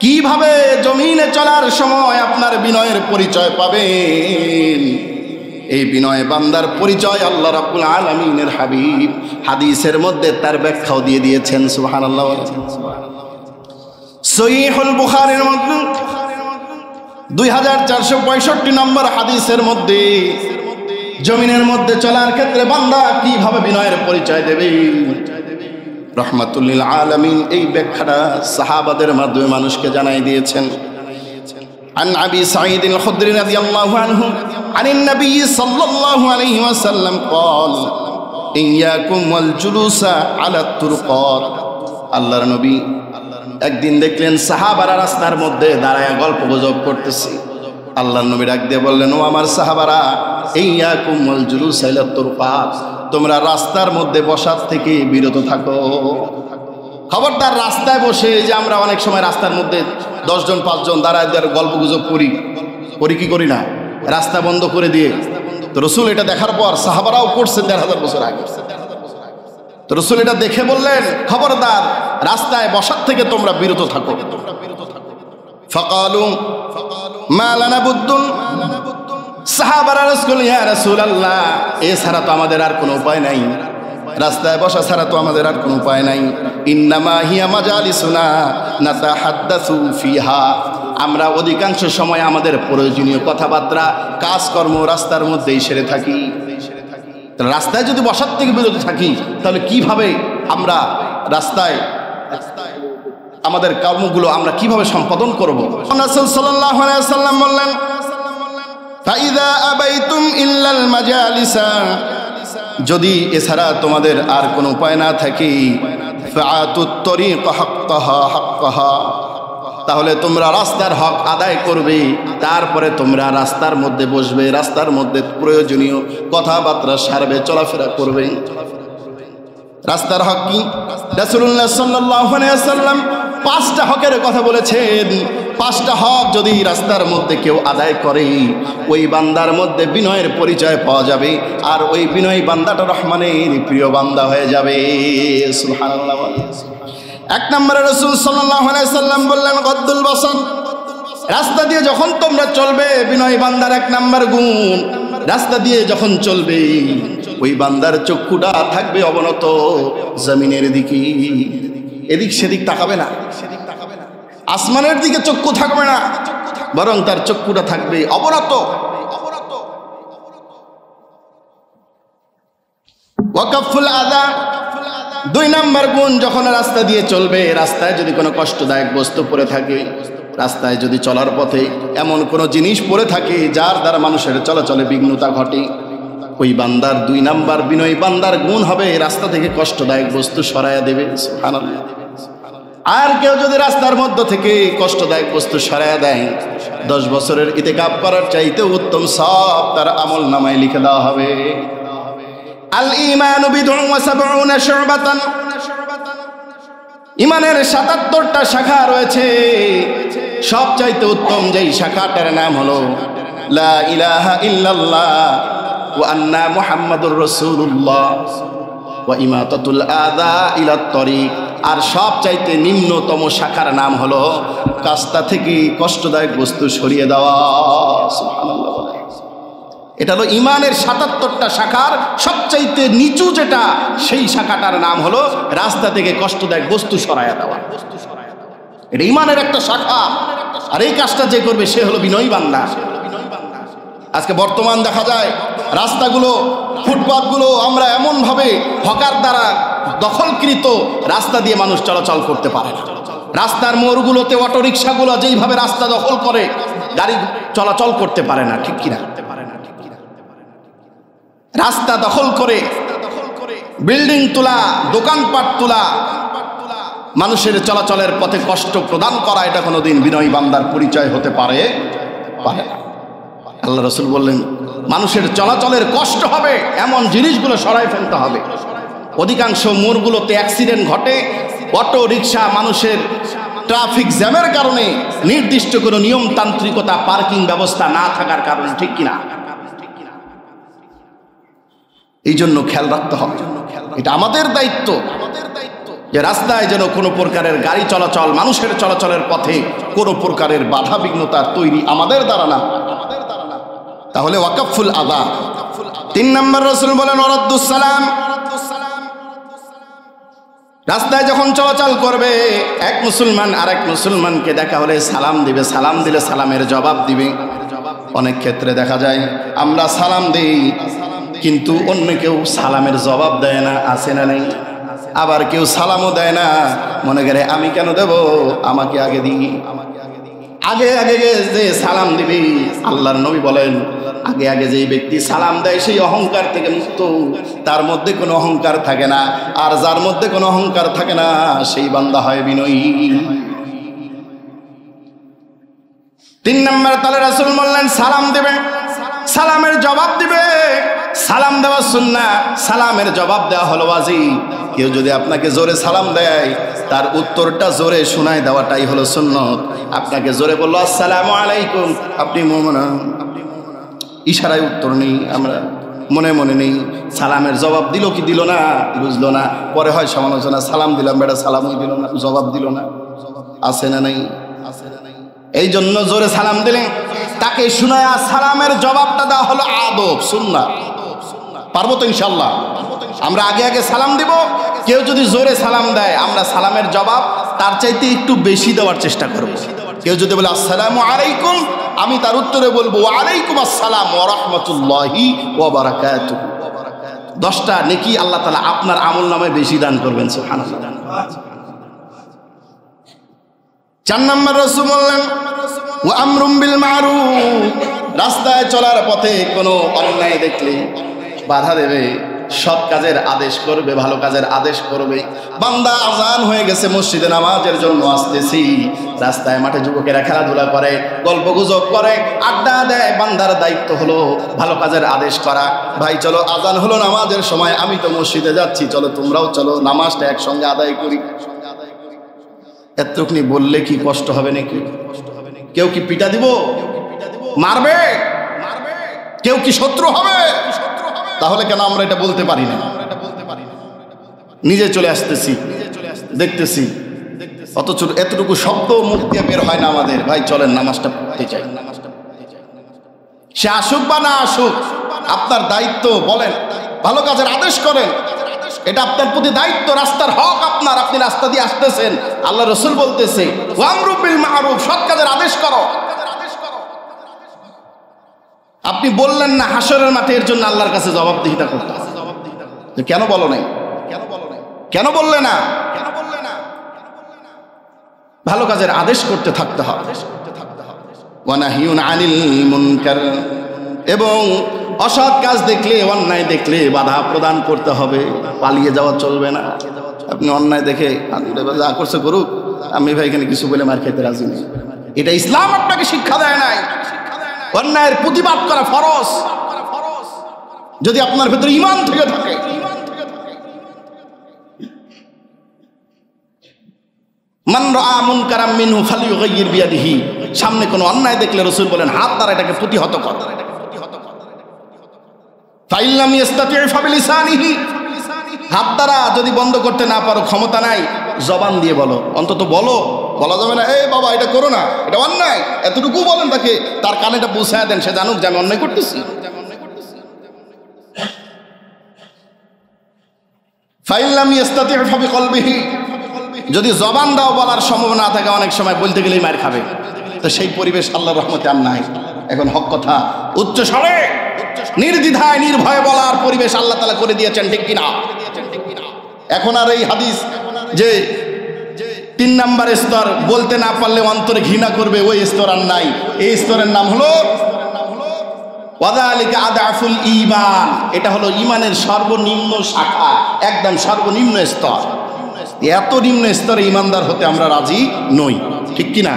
কিভাবে জমিনে চলার সময় আপনার বিনয়ের পরিচয় পাবেন। এই বিনয় বান্দার পরিচয় আল্লাহ রাব্বুল আলামিনের হাবিব হাদিসের মধ্যে তার ব্যাখ্যাও দিয়ে দিয়েছেন। সুবহানাল্লাহ। সহিহুল বুখারীর মধ্যে 2465 নম্বর হাদিসের মধ্যে জমিনের মধ্যে চলার ক্ষেত্রে বান্দা কিভাবে বিনয়ের পরিচয় দেবে, রাহমাতুল লিল আলামিন এই ব্যাখ্যাটা সাহাবাদের মাধ্যমে মানুষকে জানাই দিয়েছেন। عن أبي سعيد الخدري رضي الله عنه عن النبي صلى الله عليه وسلم قال إياكم والجلوس على الطرقات। আল্লাহর নবী একদিন দেখলেন সাহাবারা রাস্তার মধ্যে দাঁড়ায় গল্প গুজব করতেছে। আল্লাহর নবী ডাক দিয়ে বললেন, ও আমার সাহাবারা, ইয়্যাকুম ওয়াল জুলুস আলা তুরকাত, তোমরা রাস্তার মধ্যে বসার থেকে বিরত থাকো। খবরদার রাস্তায় বসে, যে আমরা অনেক সময় রাস্তার মধ্যে 10 জন 5 জন দাঁড়ায় গল্প গুজব করি কি করি না, রাস্তা বন্ধ করে দিয়ে। তো রসুল এটা দেখার পর সাহাবারাও করছেন 1500 বছর আগে। তো রসুল এটা দেখে বললেন, খবরদার রাস্তায় বসার থেকে তোমরা বিরত থাকো। ফাকালু মা লানা বুদ্দুন, সাহাবারা রাসূল, ইয়া রাসূলুল্লাহ, এছাড়া তো আমাদের আর কোনো উপায় নাই, রাস্তায় বসা ছাড়া তো আমাদের আর কোনো উপায় নাই। ইন্নামা হিয়া মাজালিসুনা নাতাহাদ্দাসু ফিহা, আমরা অধিকাংশ সময় আমাদের প্রয়োজনীয় কথাবার্তা কাজকর্ম রাস্তার মধ্যেই সেরে থাকি। রাস্তায় যদি বসার থেকে বিরত থাকি তাহলে কিভাবে আমরা রাস্তায় আমাদের কর্মগুলো আমরা কিভাবে সম্পাদন করব? রাসূল সাল্লাল্লাহু আলাইহি ওয়াসাল্লাম বললেন, ফাইদা আবাইতুম ইল্লাল মাজালিসা, যদি এছাড়া তোমাদের আর কোনো উপায় না থাকে, ফাআতুত তরিক হাক্কাহা হাক্কাহা, তাহলে তোমরা রাস্তার হক আদায় করবে, তারপরে তোমরা রাস্তার মধ্যে বসবে, রাস্তার মধ্যে প্রয়োজনীয় কথাবার্তা সারবে, চলাফেরা করবে। রাস্তার হক কি? রাসূলুল্লাহ সাল্লাল্লাহু আলাইহি ওয়াসাল্লাম 5টা হকের কথা বলেছেন। 5টা হক যদি রাস্তার মধ্যে কেউ আদায় করে, ওই বান্দার মধ্যে বিনয়ের পরিচয় পাওয়া যাবে, আর ওই বিনয়ী বান্দাটা রহমানের প্রিয় বান্দা হয়ে যাবে। সুবহানাল্লাহ। 1 নম্বরে রাসূল সাল্লাল্লাহু আলাইহি ওয়াসাল্লাম বললেন, গদ্দুল বাসার, রাস্তা দিয়ে যখন তোমরা চলবে, বিনয়ী বান্দার 1 নম্বর গুণ, রাস্তা দিয়ে যখন চলবে ওই বান্দার চক্ষুটা থাকবে অবনত জমিনের দিকে, এদিক সেদিক তাকাবে না, আসমানের দিকে চক্ষু থাকবে না, বরং তার চক্ষুটা থাকবে অবনত। ওয়াকাফুল আদা, 2 নম্বর গুণ, যখন রাস্তা দিয়ে চলবে, রাস্তায় যদি কোনো কষ্টদায়ক বস্তু পড়ে থাকে, রাস্তায় যদি চলার পথে এমন কোনো জিনিস পড়ে থাকে যার দ্বারা মানুষের চলাচলে বিঘ্নতা ঘটে, ওই বান্দার 2 নম্বর বিনয়ী বান্দার গুণ হবে রাস্তা থেকে কষ্টদায়ক বস্তু সরাইয়া দেবে। সুবহানাল্লাহ। আর কেউ যদি রাস্তার মধ্য থেকে কষ্টদায়ক বস্তু সরাইয়া দেয়, 10 বছরের ইতিকাফ করার চাইতে উত্তম সব তার আমল নামায় লিখে দেওয়া হবে। আল ঈমানু বিদ'উন ওয়া সাব'উনা শু'বাতান, ঈমানের 77টা শাখা রয়েছে। সবচাইতে উত্তম যেই শাখাটার নাম হলো লা ইলাহা ইল্লাল্লাহ ওয়া আন্না মুহাম্মাদুর রাসূলুল্লাহ ওয়া ইমাতাতুল আযা ইলাত তরিক। আর সবচাইতে নিম্নতম শাখার নাম হলো রাস্তা থেকে কষ্টদায়ক বস্তু সরিয়ে দেওয়া। সুবহানাল্লাহ। এটা হলো ঈমানের 77টা শাখার সবচাইতে নিচু যেটা, সেই শাখাটার নাম হলো রাস্তা থেকে কষ্টদায়ক বস্তু সরাইয়া দেওয়া। এটা ঈমানের একটা শাখা, আর এই কাজটা যে করবে সে হলো বিনয়ী বান্দা। আজকে বর্তমান দেখা যায় রাস্তাগুলো, ফুটপাথগুলো আমরা এমনভাবে হকার দ্বারা দখলকৃত, রাস্তা দিয়ে মানুষ চলাচল করতে পারে না। রাস্তার মোড়গুলোতে অটোরিকশাগুলো যেইভাবে রাস্তা দখল করে, গাড়ি চলাচল করতে পারে না, ঠিক কিনা? রাস্তা দখল করে বিল্ডিং তোলা, দোকানপাট তোলা, মানুষের চলাচলের পথে কষ্ট প্রদান করা, এটা কোনোদিন বিনয়ী বান্দার পরিচয় হতে পারে না। আল্লাহ রাসূল বললেন, মানুষের চলাচলের কষ্ট হবে এমন জিনিসগুলো সরাই ফেলতে হবে। অধিকাংশ মোড়গুলোতে অ্যাক্সিডেন্ট ঘটে, অটো রিক্সা মানুষের ট্রাফিক জ্যামের কারণে, নির্দিষ্ট কোনো নিয়মতান্ত্রিকতা, পার্কিং ব্যবস্থা না থাকার কারণে, ঠিক কিনা? এই জন্য খেয়াল রাখতে হবে, এটা আমাদের দায়িত্ব যে রাস্তায় যেন কোনো প্রকারের গাড়ি চলাচল, মানুষের চলাচলের পথে কোনো প্রকারের বাধা বিঘ্নতার তৈরি আমাদের দ্বারা না। তাহলে ওয়াকাফুল আদা। 3 নম্বর রাসূল বলেন ওয়ারাদ্দুস সালাম, রাস্তায় যখন চলাচল করবে এক মুসলমান আরেক মুসলমানকে দেখা হলে সালাম দিবে, সালাম দিলে সালামের জবাব দিবে। অনেক ক্ষেত্রে দেখা যায় আমরা সালাম দেই কিন্তু অন্য কেউ সালামের জবাব দেয় না, আছে না নেই? আবার কেউ সালামও দেয় না, মনে করে আমি কেন দেব, আমাকে আগে দিই। আগে আগে যে সালাম দিবি, আল্লাহর নবী বলেন আগে আগে যে ব্যক্তি সালাম দেয় সেই অহংকার থেকে মুক্ত, তার মধ্যে কোনো অহংকার থাকে না। আর যার মধ্যে কোনো অহংকার থাকে না সেই বান্দা হয় বিনয়ী। 3 নম্বর তাহলে রাসূল বললেন সালাম দেবে, সালামের জবাব দিবে। সালাম দেওয়া সুন্নাহ, সালামের জবাব দেওয়া হলো ওয়াজিব। কেউ যদি আপনাকে জোরে সালাম দেয় তার উত্তরটা জোরে শোনায় দেওয়াটাই হলো সুন্নত। আপনাকে জোরে বললো আসসালামু আলাইকুম, আপনি ইশারায় উত্তর নেই, আমরা মনে মনে নেই, সালামের জবাব দিল কি দিল না বুঝলো না, পরে হয় সমালোচনা, সালাম দিলাম বেটা সালামই দিল না, জবাব দিল না, আছে না নেই? এই জন্য জোরে সালাম দিলেন তাকে শোনায়া সালামের জবাবটা দেওয়া হলো আদব, সুন্নাহ। পারবো তো ইনশাল্লাহ? আমরা আগে আগে সালাম দিব, কেউ যদি জোরে সালাম দেয় আমরা সালামের জবাব তার চাইতে একটু বেশি দেওয়ার চেষ্টা করব। কেউ যদি বলে আসসালামু আলাইকুম, আমি তার উত্তরে বলবো ওয়া আলাইকুম আসসালাম ওয়া রাহমাতুল্লাহি ওয়া বারাকাতুহু। 10টা নেকি আল্লাহ তাআলা আপনার আমলনামায় বেশি দান করবেন, সুবহানাল্লাহ। 4 নম্বর রাসূল বললেন ওয়া আমরুম বিল মারুফ, রাস্তায় চলার পথে কোনো অন্যায় দেখলে বাধা দেবে, সৎ কাজের আদেশ করবে, ভালো কাজের আদেশ করবে। বান্দা আজান হয়ে গেছে, মসজিদে নামাজের জন্য আসতেছি, রাস্তায় মাঠে যুবকেরা খেলাধুলা করে, গল্প গুজব করে, আড্ডা দেয়, বান্দার দায়িত্ব হলো ভালো কাজের আদেশ করা। ভাই চলো আজান হলো নামাজের সময়, আমি তো মসজিদে যাচ্ছি, চলো তোমরাও চলো নামাজটা একসঙ্গে আদায় করি। এতটুকুনি বললে কি কষ্ট হবে নাকি? কেউ কি পিটা দিব, মারবে? কেউ কি শত্রু হবে? তাহলে কেন আমরা এটা বলতে পারি না? নিজে চলে আসতেছি, দেখতেছি, অথচ এতটুকু শব্দ মুখ দিয়ে বের হয় না আমাদের। ভাই চলেন নামাজটা পড়তে চাই। সে আসুক বা না আসুক, আপনার দায়িত্ব, বলেন ভালো কাজের আদেশ করেন, এটা আপনার প্রতি দায়িত্ব, রাস্তার হক আপনার, আপনি রাস্তা দিয়ে আসতেছেন। আল্লাহ রাসূল বলতেছে ওয়ামরু বিল মারুফ, সৎ কাজের আদেশ করো। আপনি বললেন না হাসরের মাঠে এর জন্য আল্লাহর কাছে জবাবদিহিতা করতে, কেন বলো নাই? কেন বললে না? ভালো কাজের আদেশ করতে থাকতে হবে, ওয়া নাহিয়ুন আনিল মুনকার, এবং অসৎ কাজ দেখলে, অন্যায় দেখলে বাধা প্রদান করতে হবে, পালিয়ে যাওয়া চলবে না। আপনি অন্যায় দেখে যা করছে করুক, আমি ভাই এখানে কিছু বলে মার খেতে রাজি নেই, এটা ইসলাম আপনাকে শিক্ষা দেয় নাই। অন্যায়ের প্রতিবাদ করা ফরজ, যদি আপনার ভেতরে ঈমান থেকে থাকে। মান রাআ মুনকারাম মিনহু ফালিয়ুগাইয়ির বিয়াদিহি, সামনে কোনো অন্যায় দেখলে রাসূল বলেন হাত দ্বারা এটাকে প্রতিহত কর। ফাইন লাম ইস্তাতি' ফাবিলিসানিহি, হাত দ্বারা যদি বন্ধ করতে না পারো, ক্ষমতা নাই, জবান দিয়ে বলো, অন্তত বলো। বলা যাবে না এই বাবা এটা করো না, এটা অন্যায়, এতটুকু বলেন তাকে, তার কানেটা পৌঁছায় দেন, সে জানুক যে আমি অন্যায় করতেছি। ফাইন লাম ইস্তাতি' ফাবিকলবিহি, যদি জবান দাও বলার সম্ভাবনা না থাকে, অনেক সময় বলতে গেলেই মার খাবে, তো সেই পরিবেশ আল্লাহর রহমতে আর নাই। এখন হক কথা উচ্চ স্বরে নির্দ্বিধায় নির্ভয়ে বলার পরিবেশ আল্লাহ তাআলা করে দিয়েছেন, ঠিক কিনা? এখন আর এই হাদিস যে 3 নম্বর স্তর, বলতে না পারলে অন্তরে ঘৃণা করবে, ওই স্তর আর নাই। এই স্তরের নাম হলো ওয়াযালিকা আদআফুল ঈমান, এটা হলো ঈমানের সর্বনিম্ন শাখা, একদম সর্বনিম্ন স্তর। এত নিম্ন স্তরে ঈমানদার হতে আমরা রাজি নই, ঠিক কিনা?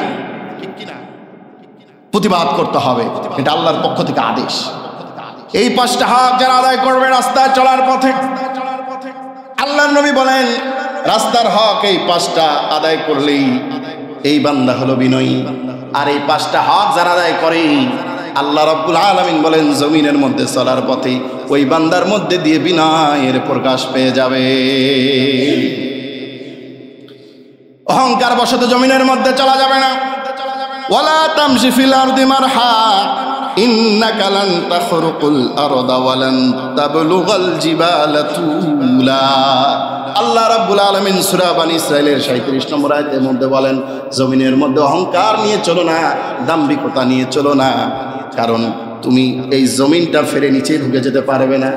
প্রতিবাদ করতে হবে, এটা আল্লাহর পক্ষ থেকে আদেশ। এই 5টা হক যারা আদায় করবে রাস্তায় চলার পথে, আল্লাহর নবী বলেন রাস্তার হক এই 5টা আদায় করলেই এই বান্দা হলো বিনয়ী। আর এই 5টা হক যারা আদায় করে, আল্লাহ রাব্বুল আলামিন বলেন জমিনের মধ্যে চলার পথে ওই বান্দার মধ্যে দিয়ে বিনয়ের প্রকাশ পেয়ে যাবে। অহংকার বশত জমিনের মধ্যে চলা যাবে না। ওয়ালা তামশি ফিল আরদি মারহা ইন্নাকা লান তাখরুকুল আরদা ওয়া লান তাবলুগাল জিবালা তুলা। আল্লাহ রাব্বুল আলামিন সূরা বানী ইসরাঈলের 37 নম্বর আয়াতের মধ্যে বলেন জমিনের মধ্যে অহংকার নিয়ে চলো না, দাম্ভিকতা নিয়ে চলো না, কারণ তুমি এই জমিনটা ফেরে নিচে ঢুকে যেতে পারবে না।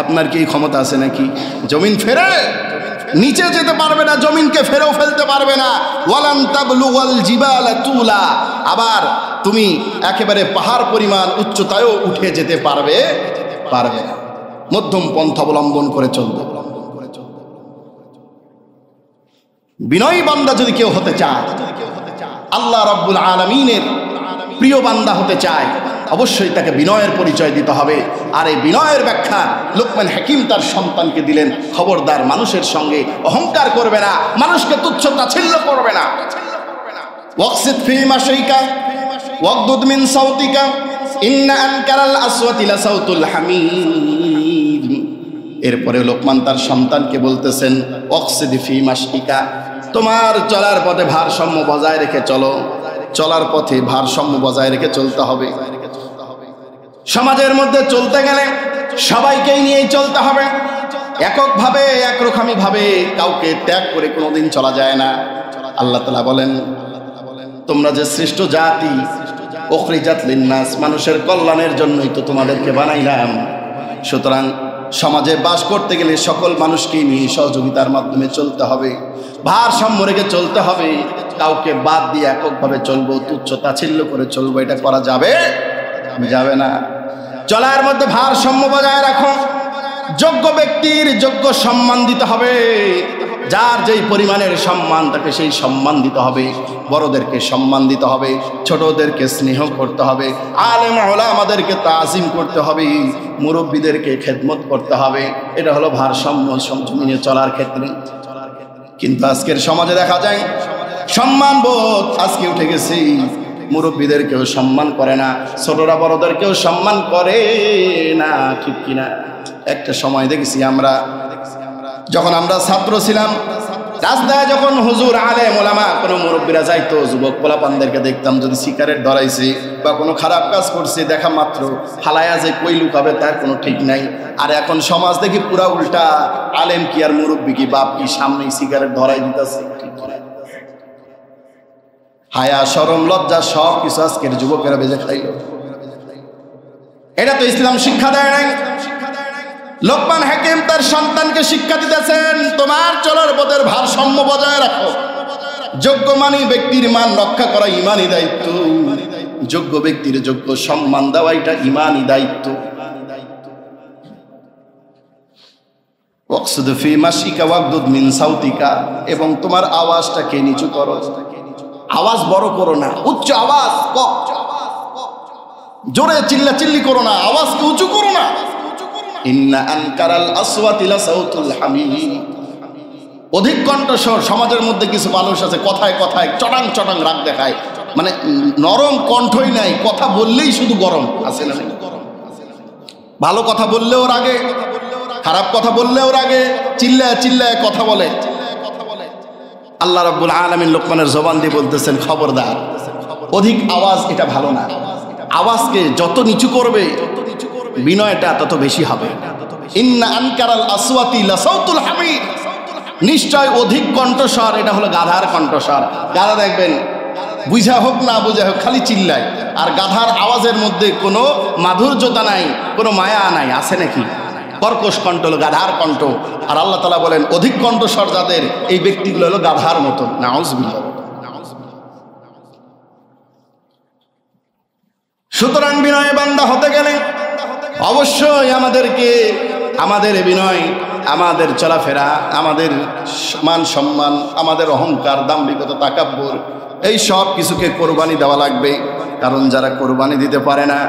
আপনার কি ক্ষমতা আছে নাকি জমিন ফেরে নিচে যেতে পারবে না, জমিনকে ফেরেও ফেলতে পারবে না। ওয়ালান তাবলুগাল জিবালা তুলা, আবার তুমি একেবারে পাহাড় পরিমাণ উচ্চতায়ও উঠে যেতে পারবে না। মধ্যম পন্থা অবলম্বন করে চলবে। বিনয়ী বান্দা যদি কেউ হতে চায়, আল্লাহ রাব্বুল আলামিনের প্রিয় বান্দা হতে চায়, অবশ্যই তাকে বিনয়ের পরিচয় দিতে হবে। আর এই বিনয়ের ব্যাখ্যা লোকমান হাকিম তার সন্তানকে দিলেন, খবরদার মানুষের সঙ্গে অহংকার করবে না, মানুষকে তুচ্ছ তাচ্ছিল্য করবে না। ওয়াকসিদ ফি মাশাইকা ওয়াগদুদ মিন সাউতিকা ইন্না আনকারাল আসওয়াতি লাসাউতুল হামিদ। এরপরে লোকমান তার সন্তানকে বলতেছেন ওয়াকসিদ ফি মাশাইকা, তোমার চলার পথে ভারসাম্য বজায় রেখে চলো, চলার পথে ভারসাম্য বজায় রেখে চলতে হবে। সমাজের মধ্যে চলতে গেলে সবাইকেই নিয়েই চলতে হবে, এককভাবে একরকমই ভাবে কাউকে ত্যাগ করে কোনোদিন চলা যায় না। আল্লাহ তাআলা বলেন তোমরা যে শ্রেষ্ঠ জাতি, উখরিজাত লিন্নাস, মানুষের কল্যাণের জন্যই তো তোমাদেরকে বানাইলাম। সুতরাং সমাজে বাস করতে গেলে সকল মানুষকে নিয়ে সহযোগিতার মাধ্যমে চলতে হবে, ভারসাম্য রেখে চলতে হবে। কাউকে বাদ দিয়ে এককভাবে চলবো, তুচ্ছ তাচ্ছিল্য করে চলবো, এটা করা যাবে যাবে না। চলার মধ্যে ভারসাম্য বজায় রাখো। যোগ্য ব্যক্তির যোগ্য সম্মান দিতে হবে, যার যেই পরিমাণের সম্মান তাকে সেই সম্মান দিতে হবে। বড়দেরকে সম্মান দিতে হবে, ছোটদেরকে স্নেহ করতে হবে, আলেম ওলামাদেরকে তাজিম করতে হবে, মুরব্বীদেরকে খেদমত করতে হবে। এটা হলো ভারসাম্য জমিনে চলার ক্ষেত্রে। কিন্তু আজকের সমাজে দেখা যায় সম্মান বোধ আজকে উঠে গেছে, মুরব্বীদেরকেও সম্মান করে না, ছোটরা বড়দেরকেও সম্মান করে না, ঠিক কিনা? একটা সময় দেখেছি আমরা, যখন আমরা ছাত্র ছিলাম, রাস্তায় যখন হুজুর আলেম ওলামা কোনো মুরব্বীরা যাইতো, যুবক পোলাপানদেরকে দেখতাম যদি সিগারেট ধরাইছে বা কোনো খারাপ কাজ করছে, দেখা মাত্র ফালায়া যে কই লুকাবে তার কোনো ঠিক নাই। আর এখন সমাজ দেখি পুরা উল্টা, আলেম কি আর মুরব্বী কি বাপ কি সামনেই সিগারেট ধরাই দিতেছে। হায়া শরম লজ্জা সব কিছু আজকের যুবকেরা বেজে খাইল। এটা তো ইসলাম শিক্ষা দেয় নাই। লোকমান হাকিম তার সন্তানকে শিক্ষা দিতেছেন, তোমার চলার পথের ভারসাম্য বজায় রাখো। যোগ্য মানি ব্যক্তির মান রক্ষা করা ইমানি দায়িত্ব, যোগ্য ব্যক্তির যোগ্য সম্মান দেওয়া এটা ইমানি দায়িত্ব। ওয়াকসুদ ফি মাশিকা ওয়াগদুদ মিন সাউতিকা, এবং তোমার আওয়াজটাকে নিচু করো, আওয়াজ বড় করো না, উচ্চ আওয়াজ, জোরে চিল্লাচিল্লি করো না, আওয়াজকে উঁচু করো না। ইন্না আনকারাল আসওয়াতি লাসাউতুল হামির, অধিক কণ্ঠস্বর। সমাজের মধ্যে কিছু মানুষ আছে কথায় কথায় চটাং চটাং রাগ দেখায়, মানে নরম কণ্ঠই নাই, কথা বললেই শুধু গরম। আছে না? ভালো কথা বললেও রাগে, খারাপ কথা বললেও রাগে, চিল্লায় চিল্লায় কথা বলে। আল্লাহ রাব্বুল আলামিন লোকমানের জবান দিয়ে বলতেছেন, খবরদার, অধিক আওয়াজ এটা ভালো না। আওয়াজকে যত নিচু করবে বিনয়টা তত বেশি হবে। ইন্না আনকারাল আসওয়াতি লাসাউতুল হামির, নিশ্চয় অধিক কণ্ঠস্বর এটা হলো গাধার কণ্ঠস্বর। গাধা দেখবেন বুঝা হোক না বুঝা হোক খালি চিল্লায়, আর গাধার আওয়াজের মধ্যে কোনো মাধুর্যতা নাই, কোনো মায়া নাই। আছে নাকি? কর্কশ কণ্ঠ হলো গাধার কণ্ঠ। আর আল্লাহ তাআলা বলেন অধিক কণ্ঠস্বর যাদের, এই ব্যক্তিগুলো হলো গাধার মতো। নাউজুবিল্লাহ। সুতরাং বিনয় বান্দা হতে গেলে অবশ্যই আমাদেরকে আমাদের বিনয়, আমাদের চলাফেরা, আমাদের মান সম্মান, আমাদের অহংকার, দাম্ভিকতা, তাকাব্বুর, এই সব কিছুকে কোরবানি দেওয়া লাগবে। কারণ যারা কোরবানি দিতে পারে না,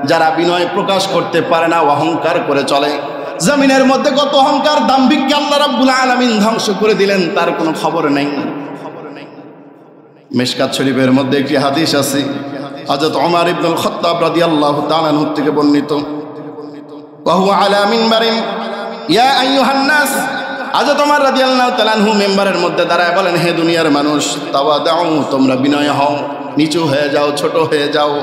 যারা বিনয় প্রকাশ করতে পারে না, অহংকার করে চলে, জমিনের মধ্যে কত অহংকার দাম্ভিককে আল্লাহ রাব্বুল আলামিন ধ্বংস করে দিলেন, তার কোনো খবর নেই। মিশকাত শরীফের মধ্যে একটি হাদিস আছে, হযরত ওমর ইবনুল খাত্তাব রাদিয়াল্লাহু তাআলা আনহু থেকে বর্ণিত, ওয়া হুয়া আলা মিনবারিন ইয়া আইয়ুহান নাস, হযরত ওমর রাদিয়াল্লাহু তাআলা আনহু মিম্বারের মধ্যে দাঁড়ায় বলেন, হে দুনিয়ার মানুষ, তাওয়াদাউ, তোমরা বিনয় হও, নিচু হয়ে যাও, ছোট হয়ে যাও।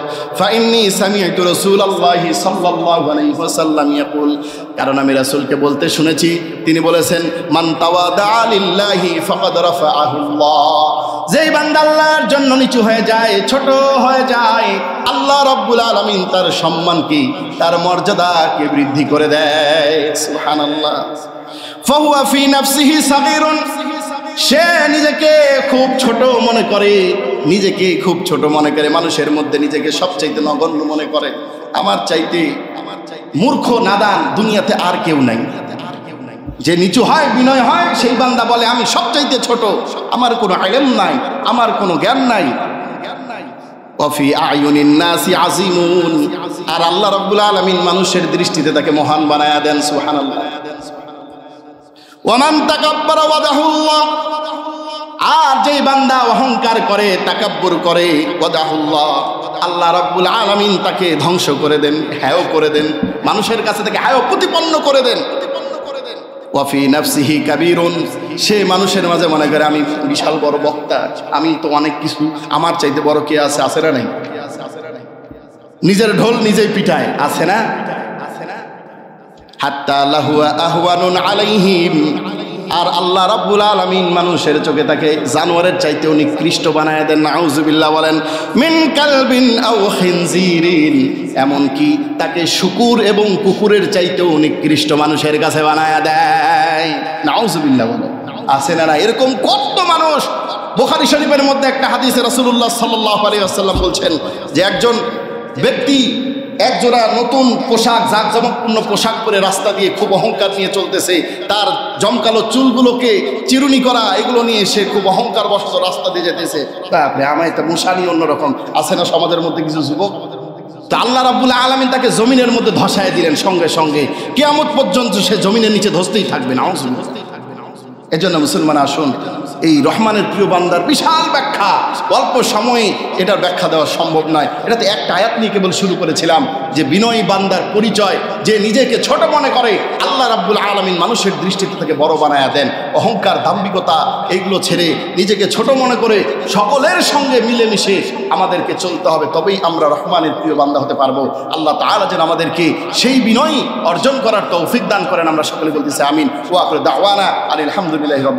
ফাইন্নী সামি'তু রাসূলুল্লাহি সাল্লাল্লাহু আলাইহি ওয়াসাল্লাম ইয়াকুল, কারণ আমি রাসূলকে বলতে শুনেছি, তিনি বলেছেন, মান তাওয়াদা লিল্লাহি ফাকাদ রাফাআহুল্লাহ, যেই বান্দা আল্লাহর জন্য নিচু হয়ে যায়, ছোট হয়ে যায়, আল্লাহ রাব্বুল আলামিন তার সম্মানকে, তার মর্যাদাকে বৃদ্ধি করে দেয়। সুবহানাল্লাহ। ফাহুয়া ফি নাফসিহি সাগীরুন, সে নিজেকে খুব ছোট মনে করে, নিজেকে খুব ছোট মনে করে, মানুষের মধ্যে নিজেকে সবচাইতে নগণ্য মনে করে। আমার চাইতে মূর্খ নাদান দুনিয়াতে আর কেউ নাই। যে নিচু হয়, বিনয় হয়, সেই বান্দা বলে আমি সবচাইতে ছোট, আমার কোনো ইলম নাই, আমার কোনো জ্ঞান নাই। ওয়াফি আয়ুনিন নাসি আজিমুন, আর আল্লাহ রাব্বুল আলামিন মানুষের দৃষ্টিতে তাকে মহান বানায়া দেন। সুবহানাল্লাহ। ওয়ামান তাকাব্বারা ওয়াদাহুল্লাহ, আর যেই বান্দা অহংকার করে, তাকাব্বুর করে, ওয়াদাহুল্লাহ, আল্লাহ রাব্বুল আলামিন তাকে ধ্বংস করে দেন, হেয় করে দেন, মানুষের কাছে তাকে হেয় প্রতিপন্ন করে দেন। ওয়াফি নাফসিহি কাবীরুন, সে মানুষের মাঝে মনে করে আমি বিশাল বড় বক্তা, আমি তো অনেক কিছু, আমার চাইতে বড় কে আছে? আছে না নাই? নিজের ঢোল নিজেই পিটায়, আছে না? হাত্তা লাহুয়া আহওয়ানুন আলাইহিম, আর আল্লাহ রাব্বুল আলামিন মানুষের চোখে তাকে জানোয়ারের চাইতেও নিকৃষ্ট বানায় দেন। নাউজুবিল্লাহ বলেন। মিন কালবিন আও খিনজিরিন, এমনকি তাকে শুকুর এবং কুকুরের চাইতেও নিকৃষ্ট মানুষের কাছে বানায় দেয়। নাউজুবিল্লাহ বলেন। আছে না এরকম কত মানুষ? বুখারী শরীফের মধ্যে একটা হাদিসে রাসূলুল্লাহ সাল্লাল্লাহু আলাইহি ওয়াসাল্লাম বলছেন যে একজন ব্যক্তি একজোড়া নতুন পোশাক, জাঁকজমকপূর্ণ পোশাক পরে রাস্তা দিয়ে খুব অহংকার নিয়ে চলতেছে, তার জমকালো চুলগুলোকে চিরুনি করা এগুলো নিয়ে সে খুব অহংকার বশত রাস্তা দিয়ে যেতেছে। তারপরে আমায় তো মুশানি অন্যরকম। আছে না সমাজের মধ্যে কিছু যুবক? তো আল্লাহ রাব্বুল আলামিন তাকে জমিনের মধ্যে ধসায় দিলেন, সঙ্গে সঙ্গে কিয়ামত পর্যন্ত সে জমিনের নিচে ধসতেই থাকবে। নাউজুবিল্লাহ। এজন্য মুসলমান আসুন, এই রহমানের প্রিয় বান্দার বিশাল ব্যাখ্যা অল্প সময়ে এটার ব্যাখ্যা দেওয়া সম্ভব নয়। এটাতে একটা আয়াত নিয়ে কেবল শুরু করেছিলাম যে বিনয়ী বান্দার পরিচয়, যে নিজেকে ছোট মনে করে আল্লাহ রাব্বুল আলামিন মানুষের দৃষ্টিতে তাকে বড় বানায়া দেন। অহংকার, দাম্ভিকতা এগুলো ছেড়ে নিজেকে ছোট মনে করে সকলের সঙ্গে মিলেমিশে আমাদেরকে চলতে হবে, তবেই আমরা রহমানের প্রিয় বান্দা হতে পারবো। আল্লাহ তাআলা যেন আমাদেরকে সেই বিনয় অর্জন করার তৌফিক দান করেন। আমরা সকলে বলতেছি আমিন। ওয়া আখিরু দাওয়ানা আলহামদুলিল্লাহি রাব্বিল